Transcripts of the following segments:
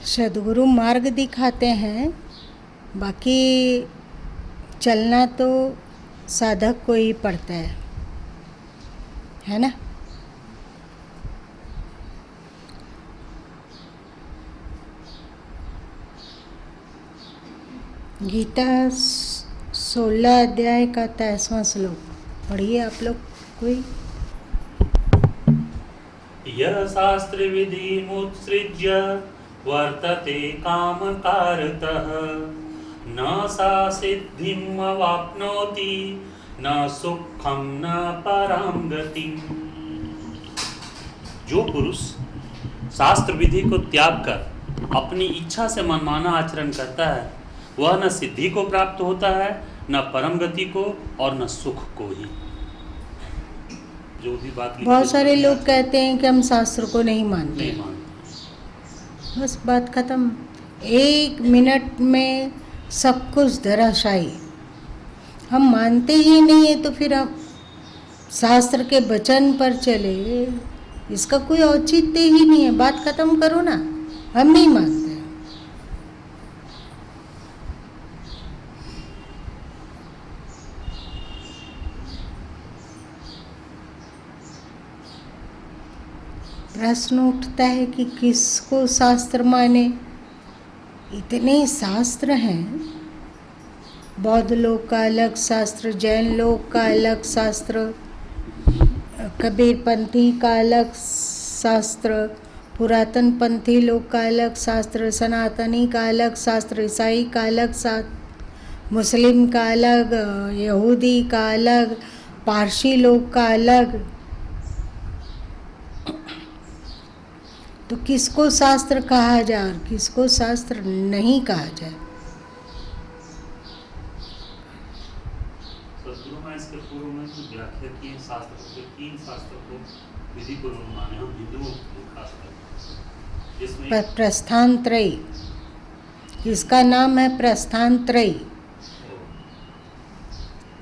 सद्गुरु मार्ग दिखाते हैं, बाकी चलना तो साधक को ही पड़ता है ना। गीता 16 अध्याय का 23वां श्लोक पढ़िए आप लोग कोई। यः शास्त्र विधिमुत्सृज्य वर्तते कामकारतः न सा सिद्धिमवाप्नोति न सुखम न परां गतिम्। जो पुरुष शास्त्र विधि को त्याग कर अपनी इच्छा से मनमाना आचरण करता है वह न सिद्धि को प्राप्त होता है न परम गति को और न सुख को ही। जो भी बात बहुत सारे लोग कहते हैं कि हम शास्त्र को नहीं मानते, नहीं मानते। बस बात खत्म। 1 मिनट में सब कुछ धराशायी। हम मानते ही नहीं है तो फिर हम शास्त्र के वचन पर चले, इसका कोई औचित्य ही नहीं है। बात खत्म करो ना, हम नहीं मानते। प्रश्न उठता है कि किसको शास्त्र माने। इतने शास्त्र हैं, बौद्ध लोग का अलग शास्त्र, जैन लोग का अलग शास्त्र, कबीरपंथी का अलग शास्त्र, पुरातन पंथी लोग का अलग शास्त्र, सनातनी का अलग शास्त्र, ईसाई का अलग शास्त्र, मुस्लिम का अलग, यहूदी का अलग, पारसी लोग का अलग। तो किसको शास्त्र कहा जाए और किसको शास्त्र नहीं कहा जाए। सद्गुरु ने इसके पूर्व में व्याख्या की शास्त्र के 3 शास्त्र को विधि पूर्वक माने हम हिंदुओं को खासकर, जिसमें प्रस्थान त्रयी, इसका नाम है प्रस्थान त्रयी।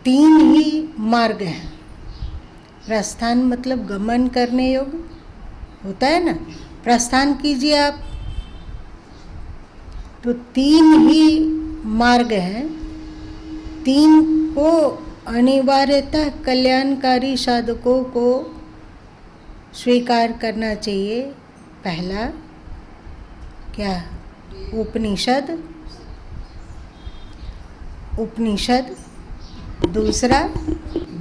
3 ही मार्ग हैं। प्रस्थान मतलब गमन करने योग्य होता है ना, प्रस्थान कीजिए आप, तो 3 ही मार्ग हैं। 3 को अनिवार्यतः कल्याणकारी साधकों को स्वीकार करना चाहिए। पहला क्या? उपनिषद, दूसरा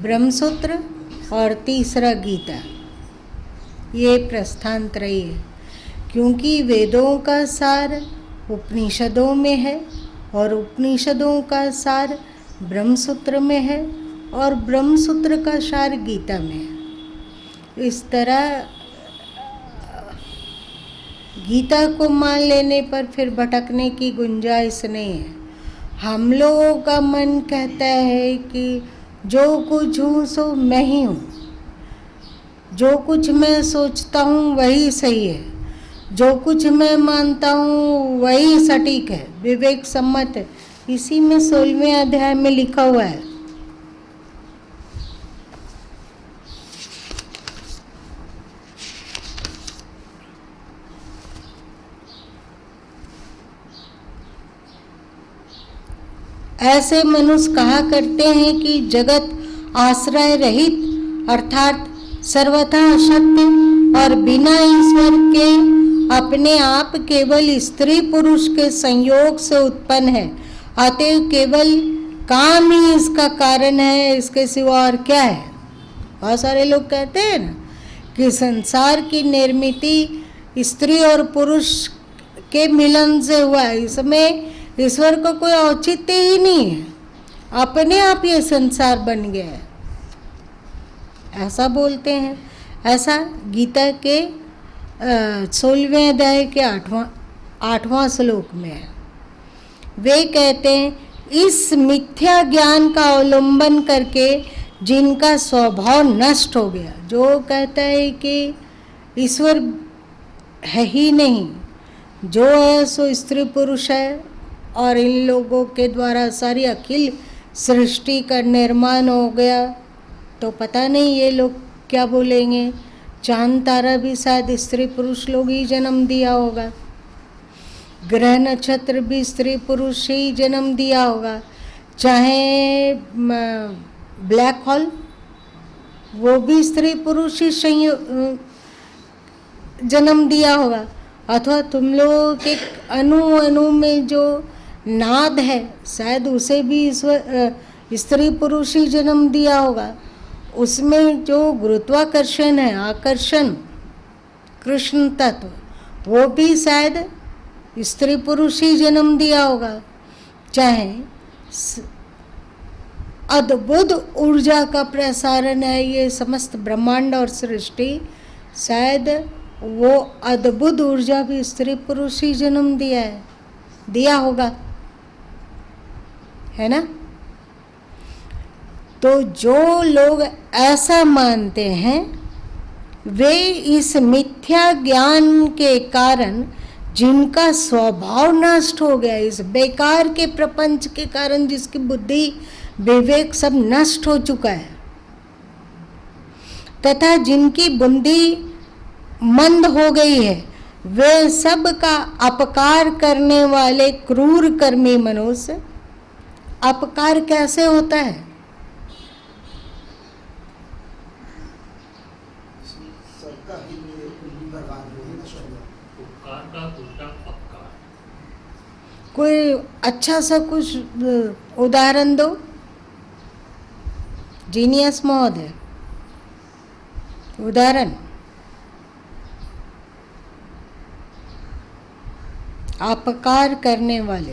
ब्रह्मसूत्र और तीसरा गीता। ये प्रस्थान त्रयी है, क्योंकि वेदों का सार उपनिषदों में है और उपनिषदों का सार ब्रह्मसूत्र में है और ब्रह्मसूत्र का सार गीता में है। इस तरह गीता को मान लेने पर फिर भटकने की गुंजाइश नहीं है। हम लोगों का मन कहता है कि जो कुछ हूँ सो मैं ही हूँ, जो कुछ मैं सोचता हूँ वही सही है, जो कुछ मैं मानता हूँ वही सटीक है, विवेक सम्मत है। इसी में 16वें अध्याय में लिखा हुआ है। ऐसे मनुष्य कहा करते हैं कि जगत आश्रय रहित अर्थात सर्वथा सत्य और बिना ईश्वर के अपने आप केवल स्त्री पुरुष के संयोग से उत्पन्न है, अतएव केवल काम ही इसका कारण है, इसके सिवा और क्या है। बहुत सारे लोग कहते हैं ना कि संसार की निर्मिति स्त्री और पुरुष के मिलन से हुआ है, इसमें ईश्वर को कोई औचित्य ही नहीं है, अपने आप ये संसार बन गया है, ऐसा बोलते हैं। ऐसा गीता के 16वें अध्याय के 8वां श्लोक में है। वे कहते हैं इस मिथ्या ज्ञान का अवलंबन करके जिनका स्वभाव नष्ट हो गया, जो कहता है कि ईश्वर है ही नहीं, जो है सो स्त्री पुरुष है और इन लोगों के द्वारा सारी अखिल सृष्टि का निर्माण हो गया, तो पता नहीं ये लोग क्या बोलेंगे। चांद तारा भी शायद स्त्री पुरुष लोग ही जन्म दिया होगा। ग्रह नक्षत्र भी स्त्री पुरुष से ही जन्म दिया होगा, चाहे ब्लैक होल वो भी स्त्री पुरुष ही जन्म दिया होगा, अथवा तुम लोगों के अणु अणु में जो नाद है शायद उसे भी स्त्री पुरुष ही जन्म दिया होगा। उसमें जो गुरुत्वाकर्षण है, आकर्षण, कृष्ण तत्व, वो भी शायद स्त्री पुरुष ही जन्म दिया होगा। चाहे अद्भुत ऊर्जा का प्रसारण है ये समस्त ब्रह्मांड और सृष्टि, शायद वो अद्भुत ऊर्जा भी स्त्री पुरुष ही जन्म दिया होगा, है ना। तो जो लोग ऐसा मानते हैं वे इस मिथ्या ज्ञान के कारण, जिनका स्वभाव नष्ट हो गया, इस बेकार के प्रपंच के कारण जिसकी बुद्धि विवेक सब नष्ट हो चुका है, तथा जिनकी बुद्धि मंद हो गई है, वे सब का अपकार करने वाले क्रूर कर्मी मनुष्य। अपकार कैसे होता है? उपकार का उल्टा अपकार। कोई अच्छा सा कुछ उदाहरण दो, जीनियस महोदय, उदाहरण। अपकार करने वाले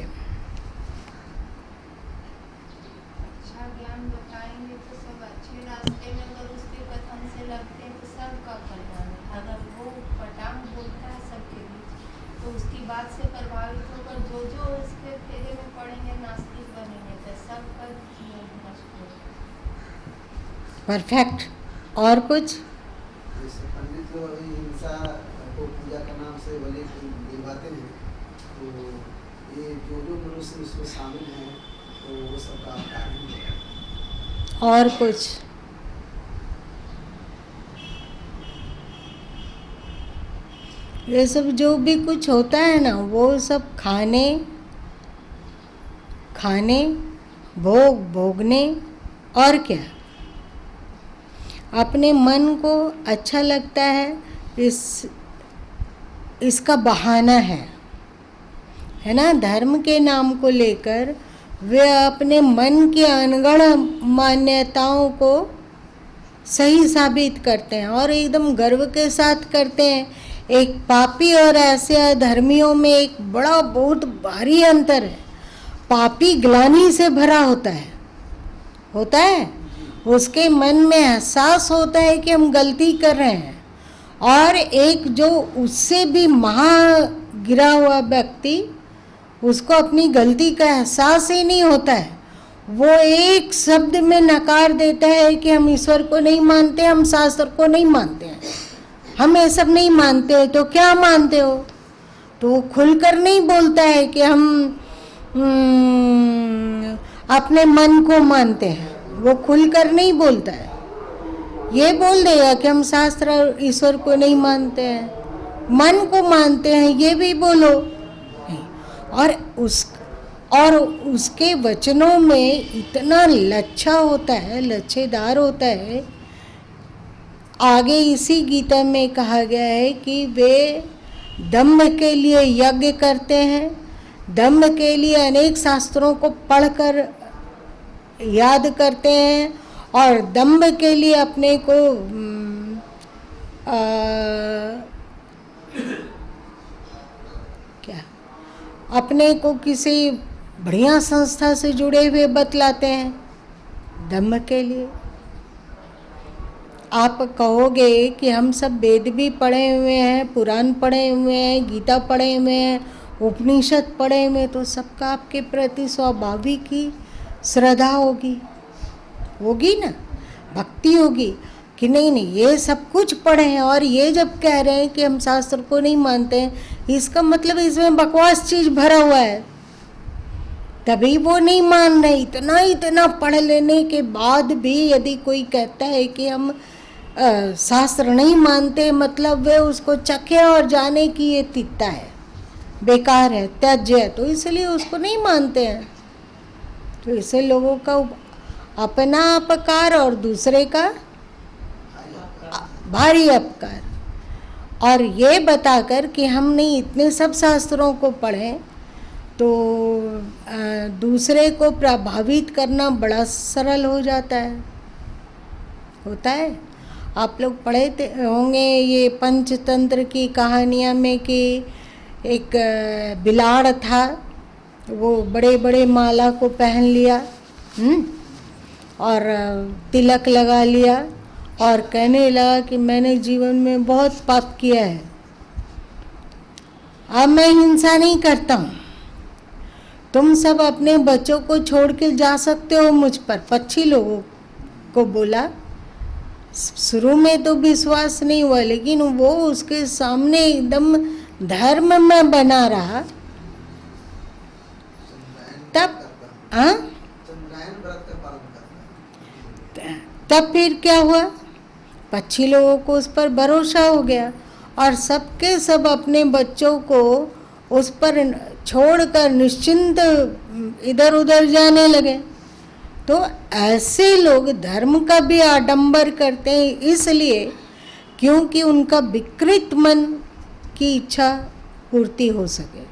अच्छा ज्ञान बताएंगे तो सब अच्छे रास्ते में, अगर उसके कथन से लगते हैं तो सबका कल्याण है। अगर वो पटांग बोलता है सबके बीच तो उसकी बात से प्रभावित होकर जो जो उसके फेरे में पड़ेंगे, नास्तिक बनेंगे, तो सबका जीवन नष्ट होगा। परफेक्ट। और कुछ? जैसे पंडित लोग अभी हिंसा को पूजा का नाम से बलि दिलवाते हैं, तो ये जो मनुष्य उसमें शामिल हैं तो वो सबका अपकार ही है। और कुछ? ये सब जो भी कुछ होता है ना, वो सब खाने भोगने और क्या, अपने मन को अच्छा लगता है, इसका बहाना है ना। धर्म के नाम को लेकर वे अपने मन की अनगढ़ मान्यताओं को सही साबित करते हैं और एकदम गर्व के साथ करते हैं। एक पापी और ऐसे अधर्मियों में एक बड़ा बहुत भारी अंतर है। पापी ग्लानि से भरा होता है, उसके मन में एहसास होता है कि हम गलती कर रहे हैं, और एक जो उससे भी महा गिरा हुआ व्यक्ति, उसको अपनी गलती का एहसास ही नहीं होता है, वो एक शब्द में नकार देता है कि हम ईश्वर को नहीं मानते, हम शास्त्र को नहीं मानते हैं, हम ये सब नहीं मानते। तो क्या मानते हो? तो वो खुलकर नहीं बोलता है कि हम अपने मन को मानते हैं, वो खुलकर नहीं बोलता है। ये बोल देगा कि हम शास्त्र और ईश्वर को नहीं मानते हैं, मन को मानते हैं, ये भी बोलो। और उसके वचनों में इतना लच्छा होता है, लच्छेदार होता है। आगे इसी गीता में कहा गया है कि वे दम्भ के लिए यज्ञ करते हैं, दम्भ के लिए अनेक शास्त्रों को पढ़कर याद करते हैं, और दम्भ के लिए अपने को अपने को किसी बढ़िया संस्था से जुड़े हुए बतलाते हैं, दम्भ के लिए। आप कहोगे कि हम सब वेद भी पढ़े हुए हैं, पुराण पढ़े हुए हैं, गीता पढ़े हुए हैं, उपनिषद पढ़े हुए हैं, तो सबका आपके प्रति स्वाभाविक ही श्रद्धा होगी ना, भक्ति होगी कि नहीं ये सब कुछ पढ़े हैं, और ये जब कह रहे हैं कि हम शास्त्र को नहीं मानते हैं, इसका मतलब इसमें बकवास चीज भरा हुआ है, तभी वो नहीं मान रहे। इतना पढ़ लेने के बाद भी यदि कोई कहता है कि हम शास्त्र नहीं मानते, मतलब वे उसको चखे और जाने की ये तिक्ता है। बेकार है, त्याज्य है, तो इसलिए उसको नहीं मानते हैं। तो इससे लोगों का अपना अपकार और दूसरे का भारी अपकार, और ये बताकर कि हमने इतने सब शास्त्रों को पढ़े तो दूसरे को प्रभावित करना बड़ा सरल हो जाता है, होता है। आप लोग पढ़े होंगे ये पंचतंत्र की कहानियाँ में कि एक बिलाड़ था, वो बड़े बड़े माला को पहन लिया और तिलक लगा लिया और कहने लगा कि मैंने जीवन में बहुत पाप किया है, अब मैं हिंसा नहीं करता हूँ, तुम सब अपने बच्चों को छोड़ के जा सकते हो मुझ पर। पक्षी लोगों को बोला, शुरू में तो विश्वास नहीं हुआ, लेकिन वो उसके सामने एकदम धर्म में बना रहा। तब फिर क्या हुआ, पक्षी लोगों को उस पर भरोसा हो गया और सबके सब अपने बच्चों को उस पर छोड़कर निश्चिंत इधर उधर जाने लगे। तो ऐसे लोग धर्म का भी आडंबर करते हैं, इसलिए क्योंकि उनका विकृत मन की इच्छा पूर्ति हो सके।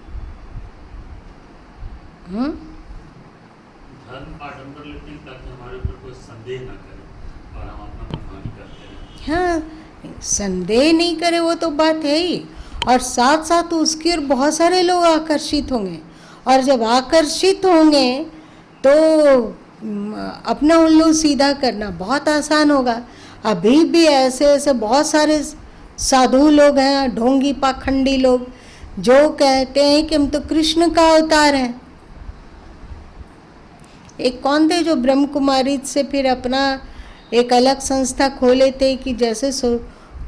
धर्म आडंबर लेते हैं ताकि हमारे ऊपर कोई संदेह ना करे और हम अपना मनमानी करते हैं। हाँ, संदेह नहीं करे वो तो बात है ही, और साथ साथ उसकी ओर बहुत सारे लोग आकर्षित होंगे, और जब आकर्षित होंगे तो अपना उल्लू सीधा करना बहुत आसान होगा। अभी भी ऐसे ऐसे बहुत सारे साधु लोग हैं, ढोंगी पाखंडी लोग, जो कहते हैं कि हम तो कृष्ण का अवतार हैं। एक कौन थे जो ब्रह्म कुमारी से फिर अपना एक अलग संस्था खोले थे कि जैसे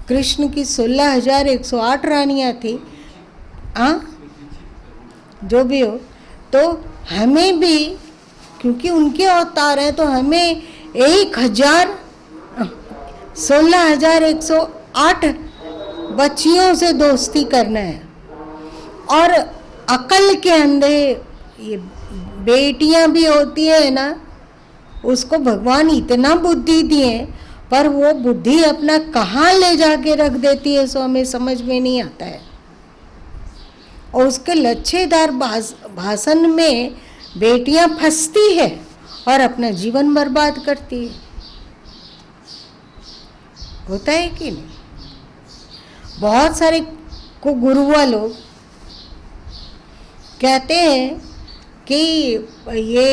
कृष्ण की 16,108 रानियाँ थी, जो भी हो, तो हमें भी क्योंकि उनके अवतार हैं तो हमें 16,108 बच्चियों से दोस्ती करना है। और अकल के अंधे ये बेटियां भी होती है ना, उसको भगवान इतना बुद्धि दिए, पर वो बुद्धि अपना कहाँ ले जाके रख देती है सो हमें समझ में नहीं आता है। और उसके लच्छेदार भाषण में बेटियां फंसती है और अपना जीवन बर्बाद करती है। होता है कि नहीं? बहुत सारे को गुरुआ लोग कहते हैं कि ये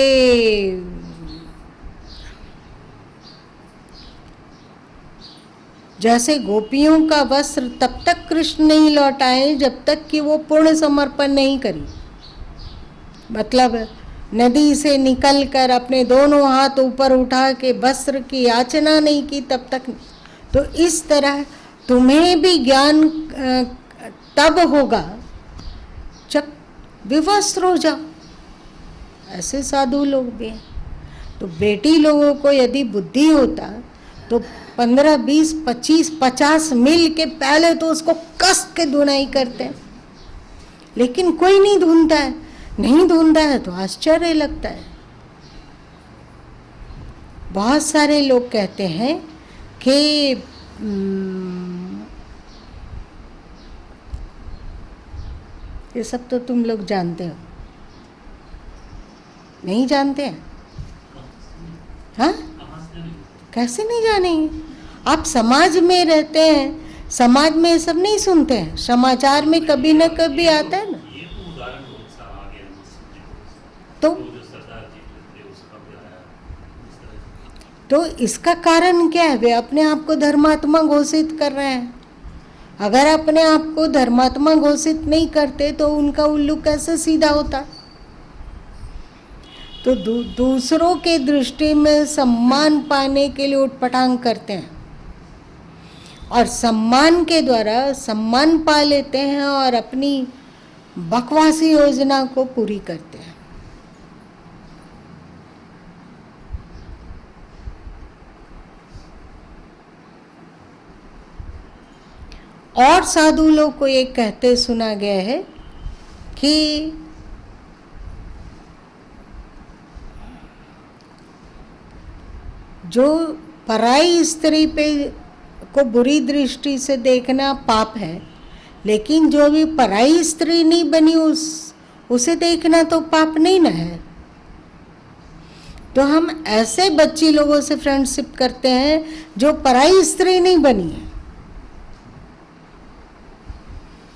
जैसे गोपियों का वस्त्र तब तक कृष्ण नहीं लौटाए जब तक कि वो पूर्ण समर्पण नहीं करी, मतलब नदी से निकलकर अपने दोनों हाथ ऊपर उठा के वस्त्र की याचना नहीं की तब तक। तो इस तरह तुम्हें भी ज्ञान तब होगा जब विवस्त्र हो जाओ। ऐसे साधु लोग भी हैं। तो बेटी लोगों को यदि बुद्धि होता तो 15, 20, 25, 50 मिल के पहले तो उसको कस के धुनाई करते हैं, लेकिन कोई नहीं ढूंढता है। नहीं ढूंढता है तो आश्चर्य लगता है। बहुत सारे लोग कहते हैं कि ये सब तो तुम लोग जानते हो, नहीं जानते हैं? हाँ, कैसे नहीं जानेंगे? आप समाज में रहते हैं, समाज में ये सब नहीं सुनते हैं? समाचार में कभी न कभी आता है ना। तो इसका कारण क्या है? वे अपने आप को धर्मात्मा घोषित कर रहे हैं। अगर अपने आप को धर्मात्मा घोषित नहीं करते तो उनका उल्लू कैसे सीधा होता? तो दूसरों के दृष्टि में सम्मान पाने के लिए उठपटांग करते हैं और सम्मान के द्वारा सम्मान पा लेते हैं और अपनी बकवासी योजना को पूरी करते हैं। और साधु लोग को ये कहते सुना गया है कि जो पराई स्त्री पे को बुरी दृष्टि से देखना पाप है, लेकिन जो भी पराई स्त्री नहीं बनी उसे देखना तो पाप नहीं ना है। तो हम ऐसे बच्ची लोगों से फ्रेंडशिप करते हैं जो पराई स्त्री नहीं बनी है।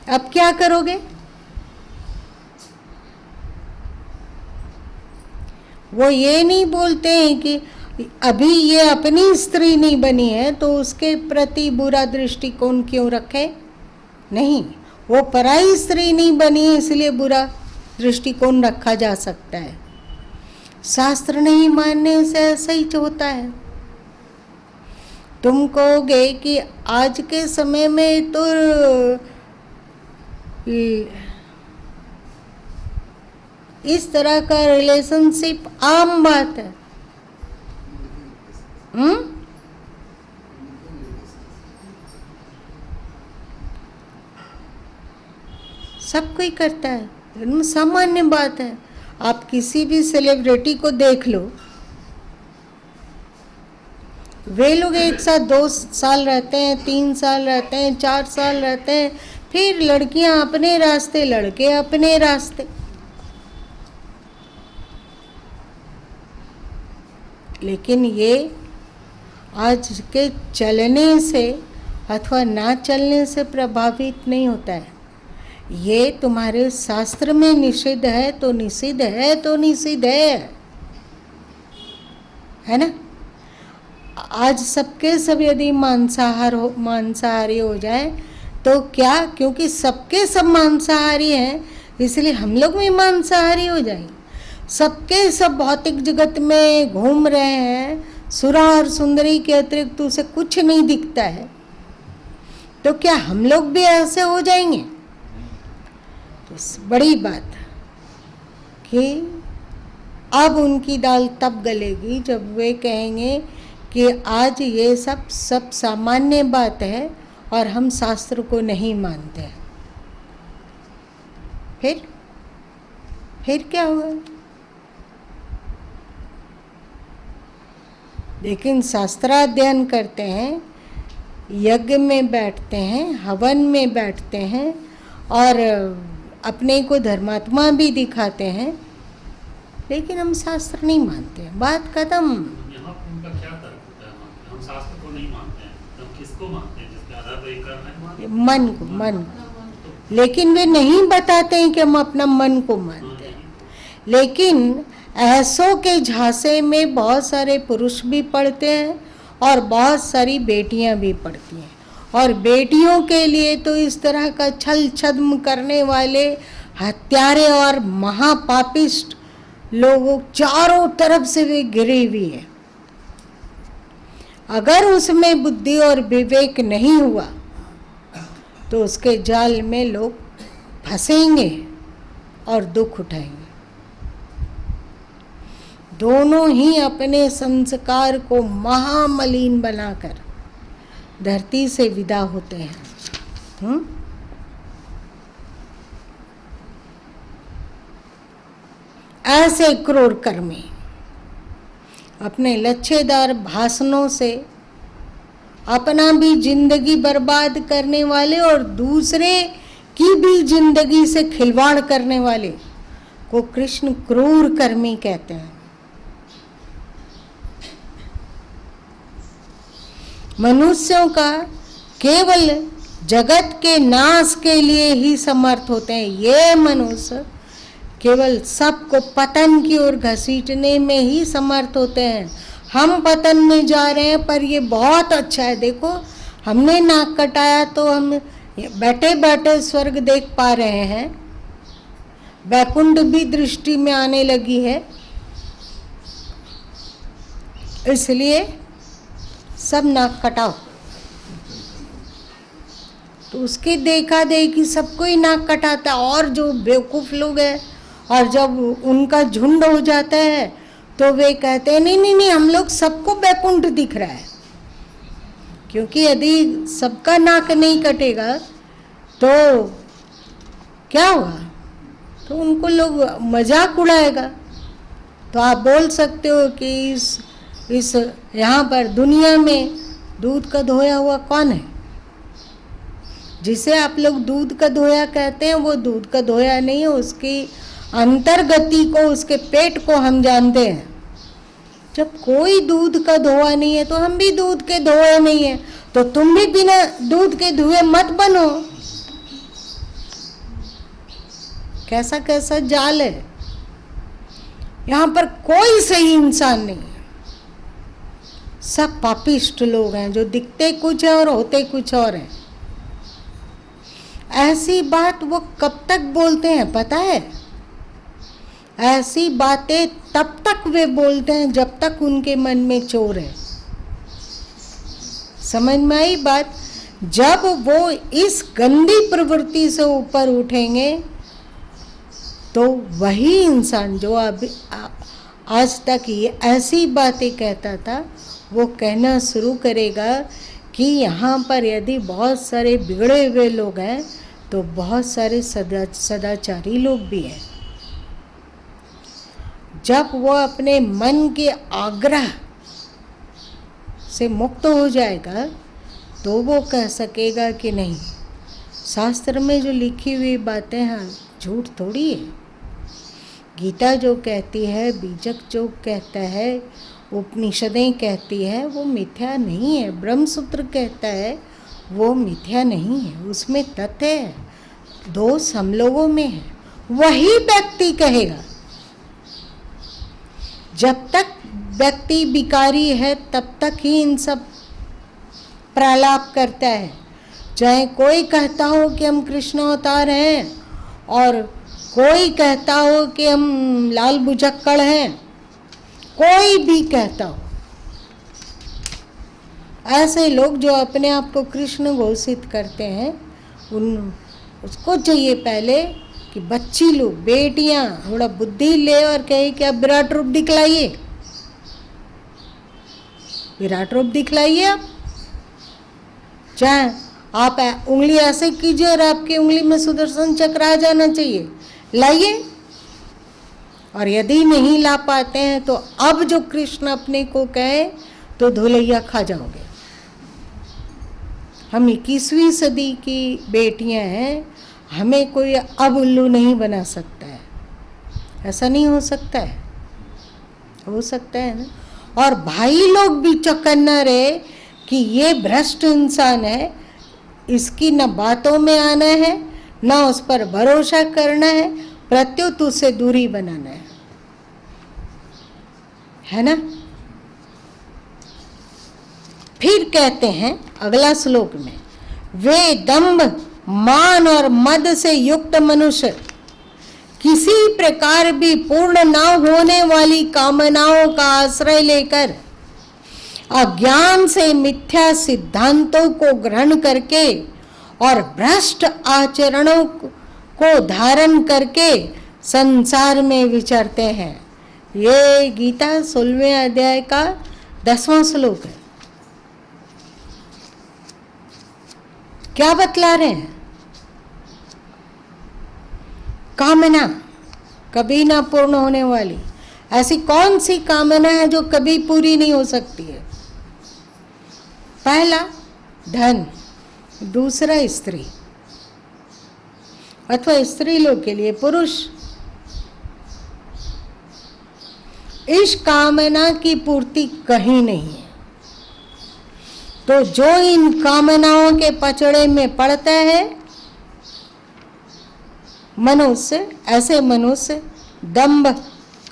अब क्या करोगे? वो ये नहीं बोलते हैं कि अभी ये अपनी स्त्री नहीं बनी है तो उसके प्रति बुरा दृष्टिकोण क्यों रखे? नहीं, वो पराई स्त्री नहीं बनी है इसलिए बुरा दृष्टिकोण रखा जा सकता है। शास्त्र नहीं मानने से ऐसा ही होता है। तुम कहोगे कि आज के समय में तो इस तरह का रिलेशनशिप आम बात है। सब कोई करता है, सामान्य बात है। आप किसी भी सेलिब्रिटी को देख लो, वे लोग एक साथ 2 साल रहते हैं, 3 साल रहते हैं, 4 साल रहते हैं, फिर लड़कियां अपने रास्ते, लड़के अपने रास्ते। लेकिन ये आज के चलने से अथवा ना चलने से प्रभावित नहीं होता है। ये तुम्हारे शास्त्र में निषिद्ध है तो निषिद्ध है तो निषिद्ध है ना। आज सबके सब यदि मांसाहारी हो जाए तो क्या, क्योंकि सबके सब मांसाहारी हैं इसलिए हम लोग भी मांसाहारी हो जाएंगे। सबके सब भौतिक जगत में घूम रहे हैं, सुरा और सुंदरी के अतिरिक्त उसे कुछ नहीं दिखता है, तो क्या हम लोग भी ऐसे हो जाएंगे? तो बड़ी बात कि अब उनकी दाल तब गलेगी जब वे कहेंगे कि आज ये सब सामान्य बात है और हम शास्त्र को नहीं मानते हैं। फिर क्या होगा? लेकिन शास्त्राध्ययन करते हैं, यज्ञ में बैठते हैं, हवन में बैठते हैं और अपने को धर्मात्मा भी दिखाते हैं, लेकिन हम शास्त्र नहीं मानते हैं। बात खत्म। यहाँ उनका क्या तर्क होता है? हम शास्त्र को नहीं मानते हैं तो हम किसको मानते हैं? जिसके आधार पर करना है मन को। लेकिन वे नहीं बताते हैं कि हम अपना मन को मानते हैं। लेकिन ऐसों के झांसे में बहुत सारे पुरुष भी पढ़ते हैं और बहुत सारी बेटियां भी पढ़ती हैं, और बेटियों के लिए तो इस तरह का छल छद्म करने वाले हत्यारे और महापापिष्ट लोगों चारों तरफ से वे घिरे हुए हैं। अगर उसमें बुद्धि और विवेक नहीं हुआ तो उसके जाल में लोग फंसेंगे और दुख उठाएंगे। दोनों ही अपने संस्कार को महामलिन बनाकर धरती से विदा होते हैं। ऐसे क्रूर कर्मी अपने लच्छेदार भाषणों से अपना भी जिंदगी बर्बाद करने वाले और दूसरे की भी जिंदगी से खिलवाड़ करने वाले को कृष्ण क्रूर कर्मी कहते हैं। मनुष्यों का केवल जगत के नाश के लिए ही समर्थ होते हैं। ये मनुष्य केवल सबको पतन की ओर घसीटने में ही समर्थ होते हैं। हम पतन में जा रहे हैं पर ये बहुत अच्छा है, देखो हमने नाक कटाया तो हम बैठे बैठे स्वर्ग देख पा रहे हैं, वैकुंठ भी दृष्टि में आने लगी है, इसलिए सब नाक कटाओ। तो उसके देखा देखी सबको ही नाक कटाता। और जो बेवकूफ़ लोग हैं और जब उनका झुंड हो जाता है तो वे कहते हैं नहीं नहीं नहीं, हम लोग सबको बैकुंठ दिख रहा है। क्योंकि यदि सबका नाक नहीं कटेगा तो क्या होगा? तो उनको लोग मजाक उड़ाएगा। तो आप बोल सकते हो कि इस यहाँ पर दुनिया में दूध का धोया हुआ कौन है? जिसे आप लोग दूध का धोया कहते हैं वो दूध का धोया नहीं है, उसकी अंतर्गति को, उसके पेट को हम जानते हैं। जब कोई दूध का धोआ नहीं है तो हम भी दूध के धोए नहीं है, तो तुम भी बिना दूध के धुए मत बनो। कैसा कैसा जाल है। यहाँ पर कोई सही इंसान नहीं है, सब पापिष्ट लोग हैं जो दिखते कुछ है और होते कुछ और हैं। ऐसी बात वो कब तक बोलते हैं पता है? ऐसी बातें तब तक वे बोलते हैं जब तक उनके मन में चोर है। समझ में आई बात? जब वो इस गंदी प्रवृत्ति से ऊपर उठेंगे तो वही इंसान जो अभी आज तक ये ऐसी बातें कहता था वो कहना शुरू करेगा कि यहाँ पर यदि बहुत सारे बिगड़े हुए लोग हैं तो बहुत सारे सदाचारी लोग भी हैं। जब वो अपने मन के आग्रह से मुक्त हो जाएगा तो वो कह सकेगा कि नहीं, शास्त्र में जो लिखी हुई बातें हैं झूठ थोड़ी है। गीता जो कहती है, बीजक जो कहता है, उपनिषदें कहती है वो मिथ्या नहीं है। ब्रह्मसूत्र कहता है वो मिथ्या नहीं है, उसमें तथ्य है, दोष हम लोगों में है। वही व्यक्ति कहेगा। जब तक व्यक्ति विकारी है तब तक ही इन सब प्रलाप करता है। चाहे कोई कहता हो कि हम कृष्ण अवतार हैं और कोई कहता हो कि हम लाल बुझक्कड़ हैं, कोई भी कहता हो, ऐसे लोग जो अपने आप को कृष्ण घोषित करते हैं उसको चाहिए पहले कि बच्ची लोग, बेटियां थोड़ा बुद्धि ले और कहे कि अब विराट रूप दिखलाइए, विराट रूप दिखलाइए। आप चाहे आप उंगली ऐसे कीजिए और आपकी उंगली में सुदर्शन चक्र आ जाना चाहिए, लाइए। और यदि नहीं ला पाते हैं तो अब जो कृष्ण अपने को कहे तो धुलैया खा जाओगे। हम 21वीं सदी की बेटियां हैं, हमें कोई अब उल्लू नहीं बना सकता है। ऐसा नहीं हो सकता है, हो सकता है ना। और भाई लोग भी चौकन्ना रहे कि ये भ्रष्ट इंसान है, इसकी न बातों में आना है न उस पर भरोसा करना है, प्रत्युत उससे दूरी बनाना है ना। फिर कहते हैं अगला श्लोक में, वे दंभ, मान और मद से युक्त मनुष्य किसी प्रकार भी पूर्ण न होने वाली कामनाओं का आश्रय लेकर अज्ञान से मिथ्या सिद्धांतों को ग्रहण करके और भ्रष्ट आचरणों को धारण करके संसार में विचरते हैं। ये गीता 16वें अध्याय का 10वां श्लोक है। क्या बतला रहे हैं? कामना कभी ना पूर्ण होने वाली। ऐसी कौन सी कामना है जो कभी पूरी नहीं हो सकती है? पहला धन, दूसरा स्त्री अथवा स्त्री लोग के लिए पुरुष। इस कामना की पूर्ति कहीं नहीं है। तो जो इन कामनाओं के पचड़े में पड़ता है मनुष्य, ऐसे मनुष्य दंभ,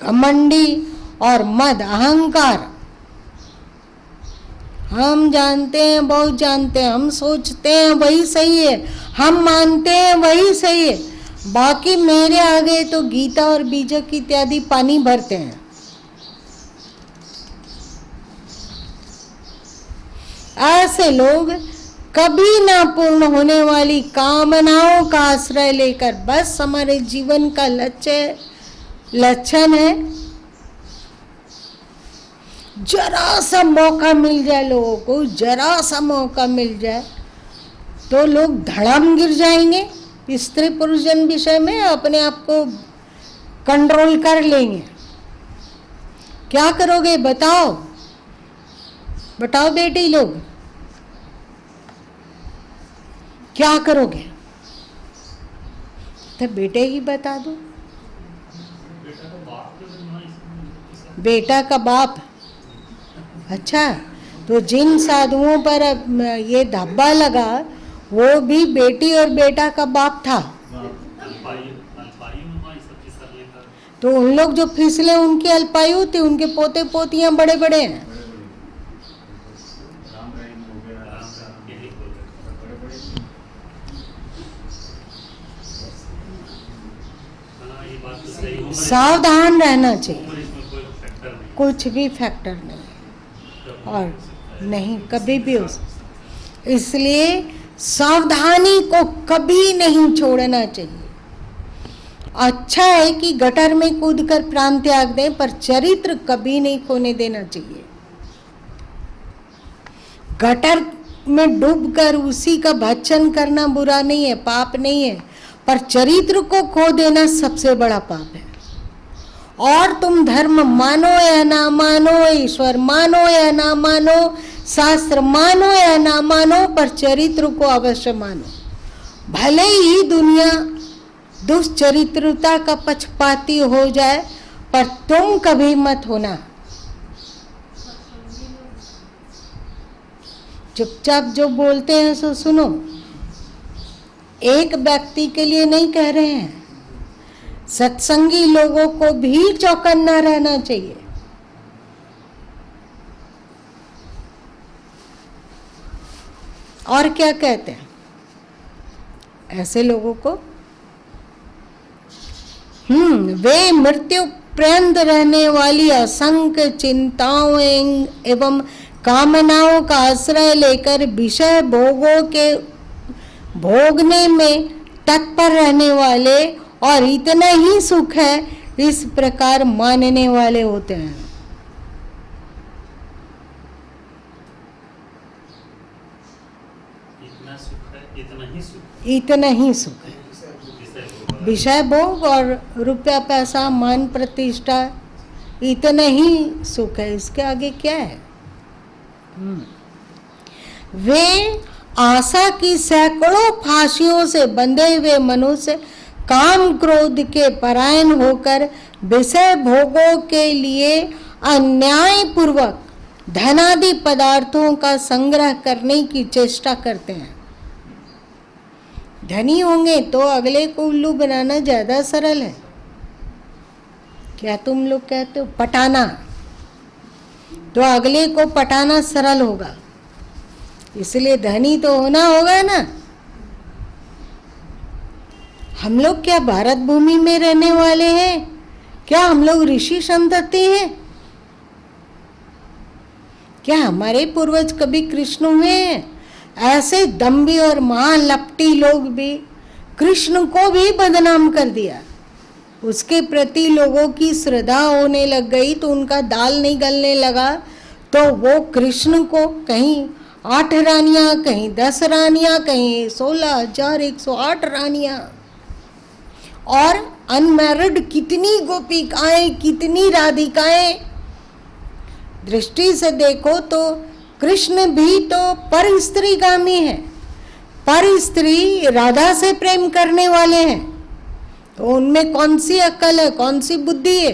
घमंडी और मद, अहंकार, हम जानते हैं, बहुत जानते हैं, हम सोचते हैं वही सही है, हम मानते हैं वही सही है, बाकी मेरे आगे तो गीता और बीजक इत्यादि पानी भरते हैं। ऐसे लोग कभी ना पूर्ण होने वाली कामनाओं का आश्रय लेकर बस हमारे जीवन का लक्षण है, जरा सा मौका मिल जाए लोगों को, जरा सा मौका मिल जाए तो लोग धड़ाम गिर जाएंगे स्त्री पुरुष जन विषय में, अपने आप को कंट्रोल कर लेंगे। क्या करोगे बताओ, बताओ बेटी लोग, क्या करोगे? तो बेटे ही बता दो। बेटा का बाप। अच्छा, तो जिन साधुओं पर अब ये धब्बा लगा वो भी बेटी और बेटा का बाप था। तो उन लोग जो फिसले उनकी अल्पायु थी, उनके पोते पोतियां बड़े बड़े हैं। सावधान रहना चाहिए, कुछ भी फैक्टर नहीं है और नहीं कभी भी इसलिए सावधानी को कभी नहीं छोड़ना चाहिए। अच्छा है कि गटर में कूदकर प्राण त्याग दें, पर चरित्र कभी नहीं खोने देना चाहिए। गटर में डूबकर उसी का भक्षण करना बुरा नहीं है, पाप नहीं है, पर चरित्र को खो देना सबसे बड़ा पाप है। और तुम धर्म मानो या ना मानो, ईश्वर मानो या ना मानो, शास्त्र मानो या ना मानो, पर चरित्र को अवश्य मानो। भले ही दुनिया दुष्चरित्रता का पक्षपाती हो जाए, पर तुम कभी मत होना। चुपचाप जो बोलते हैं सो सुनो। एक व्यक्ति के लिए नहीं कह रहे हैं, सत्संगी लोगों को भी चौकन्ना रहना चाहिए। और क्या कहते हैं ऐसे लोगों को? वे मृत्यु पर्यंत रहने वाली असंख्य चिंताओं एवं कामनाओं का आश्रय लेकर विषय भोगों के भोगने में तत्पर रहने वाले और इतना ही सुख है इस प्रकार मानने वाले होते हैं। इतना सुख है, इतना ही सुख, इतना ही सुख है। विषय भोग और रुपया पैसा मान प्रतिष्ठा, इतना ही सुख है, इसके आगे क्या है? वे आशा की सैकड़ों फांसियों से बंधे हुए मनुष्य काम क्रोध के परायण होकर विषय भोगों के लिए अन्यायपूर्वक धनादि पदार्थों का संग्रह करने की चेष्टा करते हैं। धनी होंगे तो अगले को उल्लू बनाना ज्यादा सरल है। क्या तुम लोग कहते हो? पटाना, तो अगले को पटाना सरल होगा, इसलिए धनी तो होना होगा ना। हम लोग क्या भारत भूमि में रहने वाले हैं? क्या हम लोग ऋषि संतति हैं? क्या हमारे पूर्वज कभी कृष्ण हुए हैं? ऐसे दम्भी और महालपटी लोग भी कृष्ण को भी बदनाम कर दिया। उसके प्रति लोगों की श्रद्धा होने लग गई तो उनका दाल नहीं गलने लगा, तो वो कृष्ण को कहीं 8 रानियां, कहीं 10 रानियां, कहीं 16,108 रानियां, और अनमैरिड कितनी गोपिकाएं, कितनी राधिकाएं। दृष्टि से देखो तो कृष्ण भी तो पर स्त्रीगामी है, पर स्त्री राधा से प्रेम करने वाले हैं, तो उनमें कौन सी अक्ल है, कौन सी बुद्धि है?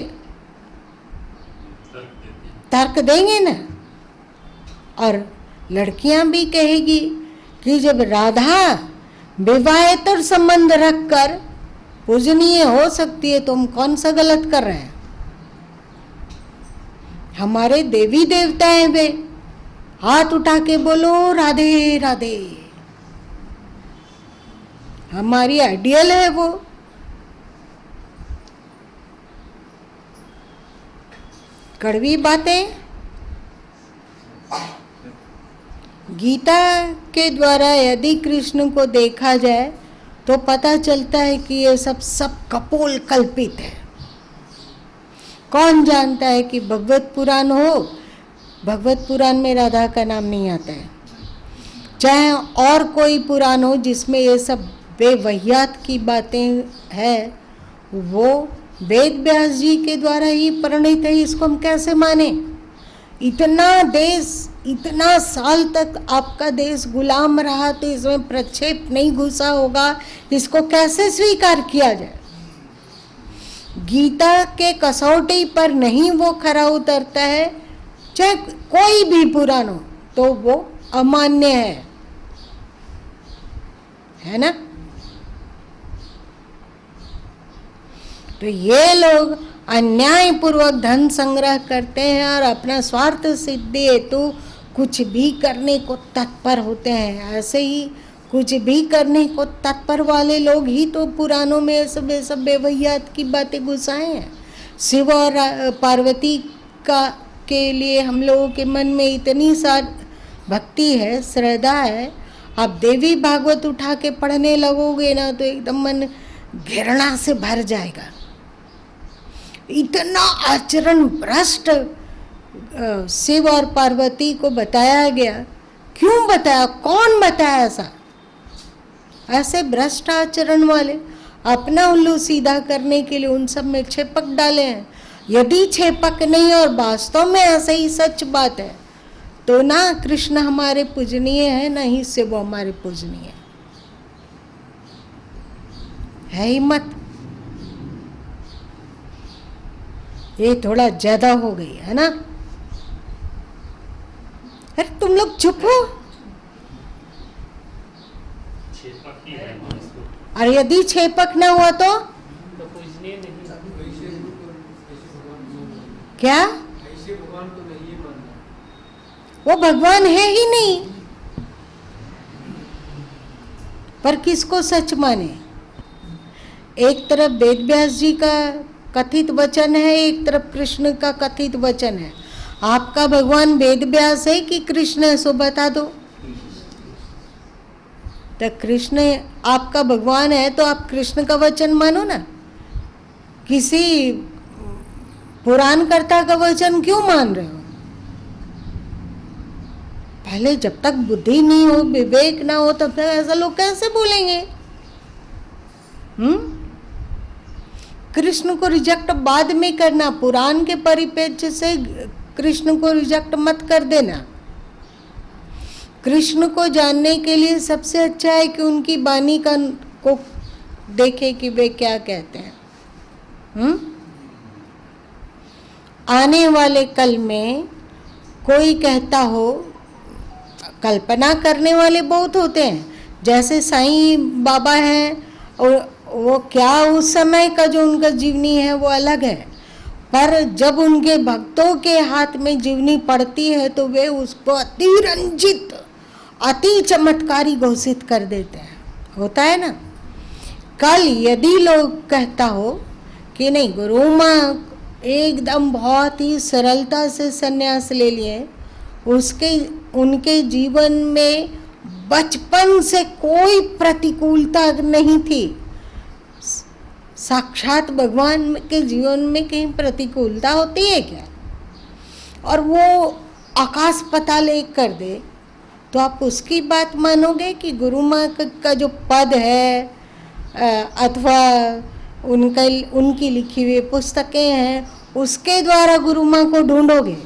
तर्क देंगे ना। और लड़कियां भी कहेगी कि जब राधा विवाहेतर संबंध रखकर पूजनीय हो सकती है तो हम कौन सा गलत कर रहे हैं? हमारे देवी देवता हैं वे, हाथ उठा के बोलो राधे राधे, हमारी आइडियल है वो। कड़वी बातें गीता के द्वारा यदि कृष्ण को देखा जाए तो पता चलता है कि ये सब कपोल कल्पित है। कौन जानता है कि भगवत पुराण हो, भगवत पुराण में राधा का नाम नहीं आता है, चाहे और कोई पुराण हो जिसमें ये सब बेवहियात की बातें हैं, वो वेद व्यास जी के द्वारा ही परिणित है, इसको हम कैसे माने? इतना देश, इतना साल तक आपका देश गुलाम रहा तो इसमें प्रक्षेप नहीं घुसा होगा, इसको कैसे स्वीकार किया जाए? गीता के कसौटी पर नहीं वो खरा उतरता है, चाहे कोई भी पुराण हो, तो वो अमान्य है ना? तो ये लोग अन्यायपूर्वक धन संग्रह करते हैं और अपना स्वार्थ सिद्धि हेतु कुछ भी करने को तत्पर होते हैं। ऐसे ही कुछ भी करने को तत्पर वाले लोग ही तो पुराणों में सब बेवैयात की बातें घुसाए हैं। शिव और पार्वती का के लिए हम लोगों के मन में इतनी सारी भक्ति है, श्रद्धा है। आप देवी भागवत उठा के पढ़ने लगोगे ना तो एकदम मन घृणा से भर जाएगा। इतना आचरण भ्रष्ट शिव और पार्वती को बताया गया। क्यों बताया? कौन बताया ऐसा? ऐसे भ्रष्ट आचरण वाले अपना उल्लू सीधा करने के लिए उन सब में छेपक डाले हैं। यदि छेपक नहीं और वास्तव में ऐसे ही सच बात है तो ना कृष्ण हमारे पूजनीय है, ना ही शिव हमारे पूजनीय है ही मत। ये थोड़ा ज्यादा हो गई है ना? अरे तुम लोग चुप हो। और यदि छेपक ना हुआ तो क्या? वो भगवान है ही नहीं। पर किसको सच माने? एक तरफ वेद व्यास जी का कथित वचन है, एक तरफ कृष्ण का कथित वचन है। आपका भगवान वेद व्यास है कि कृष्ण है, सो बता दो। तो कृष्ण आपका भगवान है तो आप कृष्ण का वचन मानो ना। किसी पुराण कर्ता का वचन क्यों मान रहे हो? पहले जब तक बुद्धि नहीं हो, विवेक ना हो, तब तक ऐसा लोग कैसे बोलेंगे? कृष्ण को रिजेक्ट बाद में करना, पुराण के परिप्रेक्ष्य से कृष्ण को रिजेक्ट मत कर देना। कृष्ण को जानने के लिए सबसे अच्छा है कि उनकी वाणी को देखे कि वे क्या कहते हैं। आने वाले कल में कोई कहता हो, कल्पना करने वाले बहुत होते हैं, जैसे साईं बाबा हैं, और वो क्या उस समय का जो उनका जीवनी है वो अलग है, पर जब उनके भक्तों के हाथ में जीवनी पड़ती है तो वे उसको अति रंजित, अति चमत्कारी घोषित कर देते हैं। होता है ना? कल यदि लोग कहता हो कि नहीं, गुरु माँ एकदम बहुत ही सरलता से सन्यास ले लिए, उनके जीवन में बचपन से कोई प्रतिकूलता नहीं थी। साक्षात भगवान के जीवन में कहीं प्रतिकूलता होती है क्या? और वो आकाश पाताल एक कर दे तो आप उसकी बात मानोगे कि गुरु माँ का जो पद है अथवा उनकी लिखी हुई पुस्तकें हैं उसके द्वारा गुरु माँ को ढूंढोगे?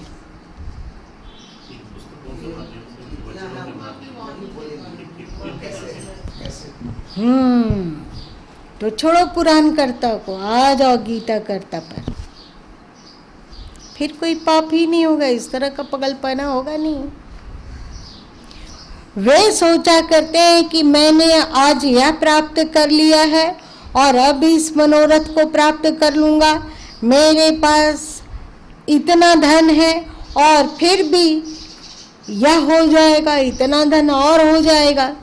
तो छोड़ो पुराण कर्ता को, आ जाओ गीता कर्ता पर। फिर कोई पाप ही नहीं होगा, इस तरह का पगलपना होगा नहीं। वे सोचा करते हैं कि मैंने आज यह प्राप्त कर लिया है और अब इस मनोरथ को प्राप्त कर लूंगा, मेरे पास इतना धन है और फिर भी यह हो जाएगा, इतना धन और हो जाएगा।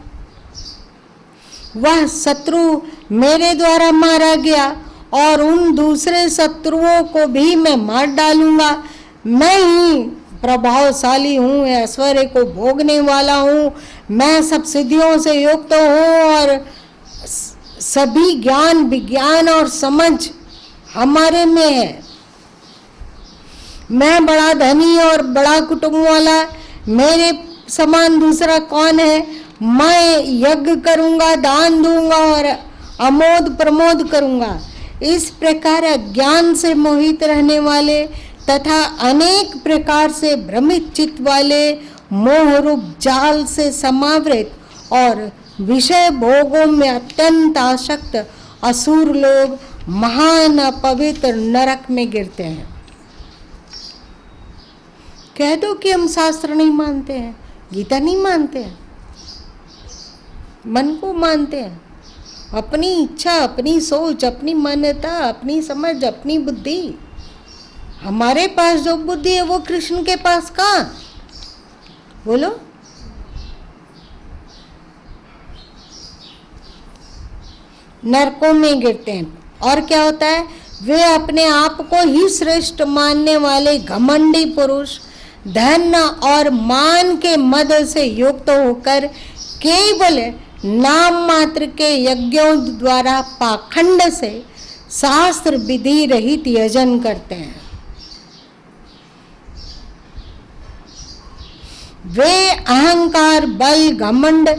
वह शत्रु मेरे द्वारा मारा गया और उन दूसरे शत्रुओं को भी मैं मार डालूंगा। मैं ही प्रभावशाली हूँ, ऐश्वर्य को भोगने वाला हूँ, मैं सब सिद्धियों से युक्त हूँ और सभी ज्ञान विज्ञान और समझ हमारे में है। मैं बड़ा धनी और बड़ा कुटुंब वाला, मेरे समान दूसरा कौन है? मैं यज्ञ करूंगा, दान दूंगा और अमोद प्रमोद करूंगा। इस प्रकार अज्ञान से मोहित रहने वाले तथा अनेक प्रकार से भ्रमित चित्त वाले मोह रूप जाल से समावृत और विषय भोगों में अत्यंत आसक्त असुर लोग महान अपवित्र नरक में गिरते हैं। कह दो कि हम शास्त्र नहीं मानते हैं, गीता नहीं मानते हैं, मन को मानते हैं, अपनी इच्छा, अपनी सोच, अपनी मान्यता, अपनी समझ, अपनी बुद्धि। हमारे पास जो बुद्धि है वो कृष्ण के पास कहाँ? बोलो। नरकों में गिरते हैं। और क्या होता है? वे अपने आप को ही श्रेष्ठ मानने वाले घमंडी पुरुष धन और मान के मद से युक्त होकर केवल नाम मात्र के यज्ञों द्वारा पाखंड से शास्त्र विधि रहित यजन करते हैं। वे अहंकार, बल, घमंड,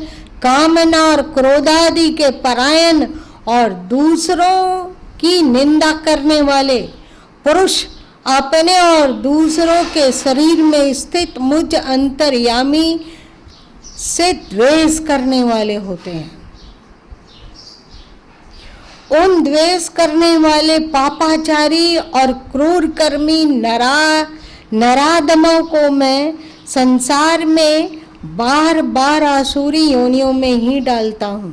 कामना और क्रोधादि के परायण और दूसरों की निंदा करने वाले पुरुष अपने और दूसरों के शरीर में स्थित मुझ अंतर्यामी से द्वेष करने वाले होते हैं। उन द्वेष करने वाले पापाचारी और क्रूर कर्मी नराधमों को मैं संसार में बार बार आसुरी योनियों में ही डालता हूं।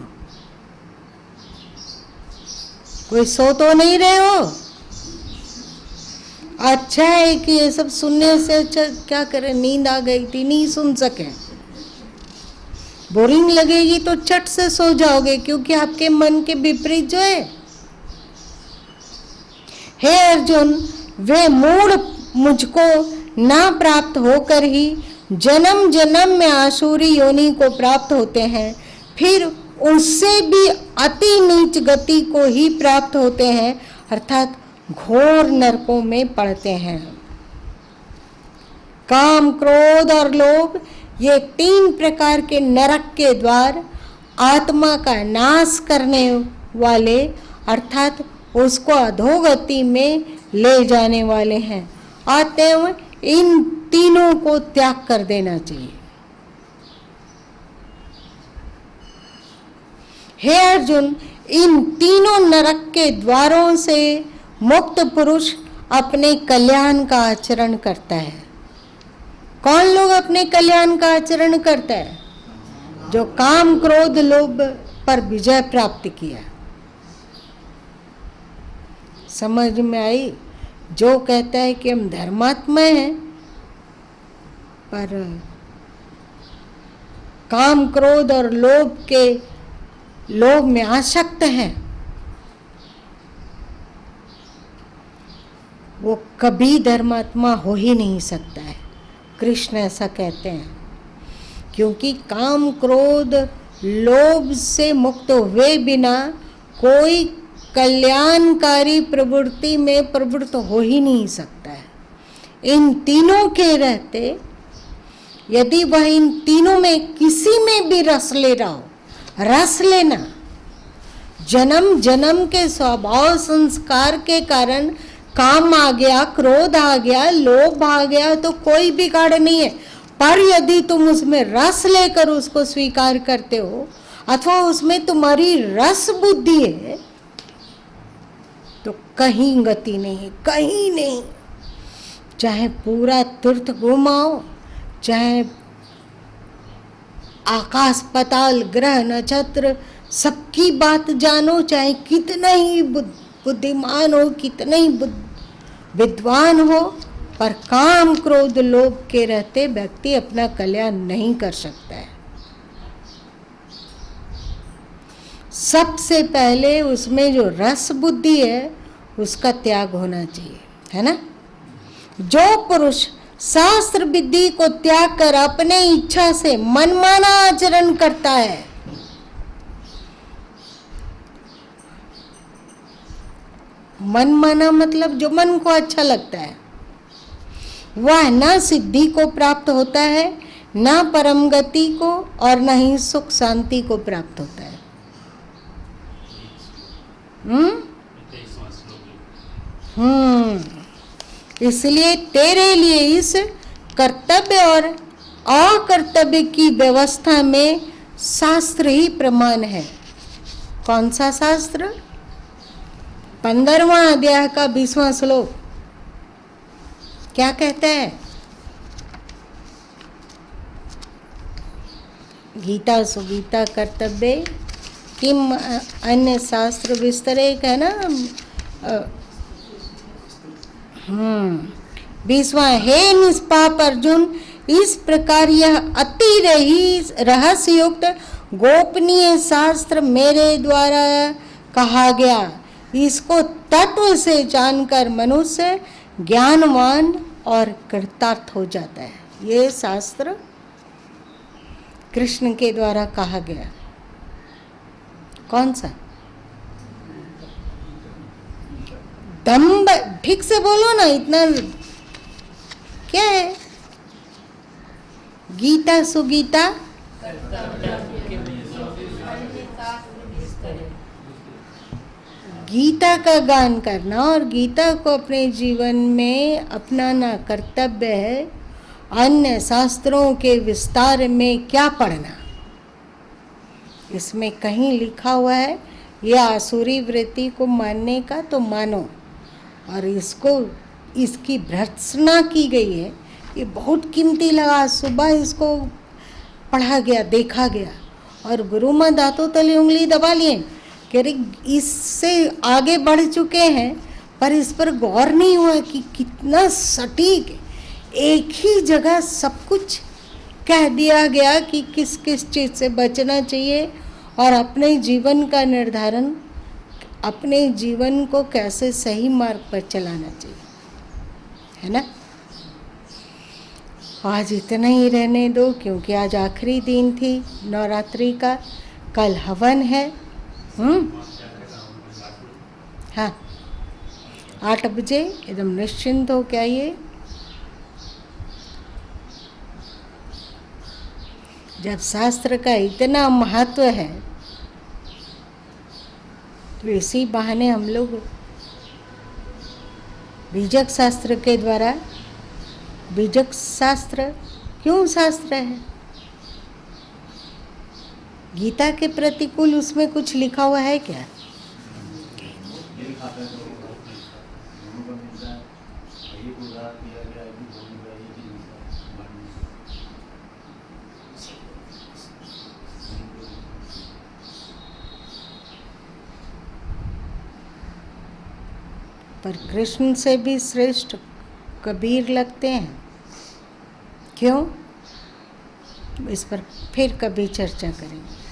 कोई सो तो नहीं रहे हो? अच्छा है कि ये सब सुनने से अच्छा क्या करें, नींद आ गई थी, नहीं सुन सके। बोरिंग लगेगी तो चट से सो जाओगे, क्योंकि आपके मन के विपरीत जो है। हे अर्जुन, वे मूढ़ मुझको ना प्राप्त होकर ही जन्म जन्म में आसुरी योनि को प्राप्त होते हैं, फिर उससे भी अति नीच गति को ही प्राप्त होते हैं, अर्थात घोर नरकों में पड़ते हैं। काम, क्रोध और लोभ, ये 3 प्रकार के नरक के द्वार आत्मा का नाश करने वाले, अर्थात उसको अधोगति में ले जाने वाले हैं। अतएव इन तीनों को त्याग कर देना चाहिए। हे अर्जुन, इन तीनों नरक के द्वारों से मुक्त पुरुष अपने कल्याण का आचरण करता है। कौन लोग अपने कल्याण का आचरण करता है? जो काम, क्रोध, लोभ पर विजय प्राप्त किया। समझ में आई? जो कहता है कि हम धर्मात्मा हैं पर काम, क्रोध और लोभ में आसक्त हैं, वो कभी धर्मात्मा हो ही नहीं सकता है। कृष्ण ऐसा कहते हैं, क्योंकि काम, क्रोध, लोभ से मुक्त हुए बिना कोई कल्याणकारी प्रवृत्ति में प्रवृत्त हो ही नहीं सकता है। इन तीनों के रहते यदि वह इन तीनों में किसी में भी रस ले रहा हो, रस लेना, जन्म जन्म के स्वभाव संस्कार के कारण काम आ गया, क्रोध आ गया, लोभ आ गया, तो कोई बिगाड़ नहीं है। पर यदि तुम उसमें रस लेकर उसको स्वीकार करते हो अथवा उसमें तुम्हारी रस बुद्धि है, तो कहीं गति नहीं, कहीं नहीं। चाहे पूरा तीर्थ घुमाओ, चाहे आकाश, पाताल, ग्रह, नक्षत्र सबकी बात जानो, चाहे कितना ही बुद्धिमान हो, कितना ही विद्वान हो, पर काम, क्रोध, लोभ के रहते व्यक्ति अपना कल्याण नहीं कर सकता है। सबसे पहले उसमें जो रस बुद्धि है उसका त्याग होना चाहिए, है ना। जो पुरुष शास्त्र विधि को त्याग कर अपने इच्छा से मनमाना आचरण करता है, मनमाना मतलब जो मन को अच्छा लगता है, वह न सिद्धि को प्राप्त होता है, न परम गति को, और न ही सुख शांति को प्राप्त होता है। इसलिए तेरे लिए इस कर्तव्य और अकर्तव्य की व्यवस्था में शास्त्र ही प्रमाण है। कौन सा शास्त्र? 15वां अध्याय का 20वां श्लोक क्या कहता है? गीता सुगीता कर्तव्य किम अन्य शास्त्र विस्तरे है ना। 20वां, हे निष्पाप अर्जुन, इस प्रकार यह अति रहस्य युक्त गोपनीय शास्त्र मेरे द्वारा कहा गया। इसको तत्व से जानकर मनुष्य ज्ञानवान और कृतार्थ हो जाता है। ये शास्त्र कृष्ण के द्वारा कहा गया। कौन सा? दम्भ, ठीक से बोलो ना, इतना क्या है? गीता सुगीता गीता का गान करना और गीता को अपने जीवन में अपनाना कर्तव्य है। अन्य शास्त्रों के विस्तार में क्या पढ़ना? इसमें कहीं लिखा हुआ है यह आसुरी वृत्ति को मानने का तो मानो, और इसकी भर्त्सना की गई है। ये बहुत कीमती लगा। सुबह इसको पढ़ा गया, देखा गया, और गुरु माँ दांतों तले उंगली दबा लिए कि अरे इससे आगे बढ़ चुके हैं, पर इस पर गौर नहीं हुआ कि कितना सटीक एक ही जगह सब कुछ कह दिया गया कि किस किस चीज़ से बचना चाहिए और अपने जीवन का निर्धारण, अपने जीवन को कैसे सही मार्ग पर चलाना चाहिए, है ना। आज इतना ही रहने दो, क्योंकि आज आखिरी दिन थी नवरात्रि का। कल हवन है। हाँ, 8 बजे एकदम निश्चिंत हो के आइए। जब शास्त्र का इतना महत्व है तो इसी बहाने हम लोग बीजक शास्त्र के द्वारा, बीजक शास्त्र क्यों शास्त्र है? गीता के प्रतिकूल उसमें कुछ लिखा हुआ है क्या? पर कृष्ण से भी श्रेष्ठ कबीर लगते हैं। क्यों? इस पर फिर कभी चर्चा करेंगे।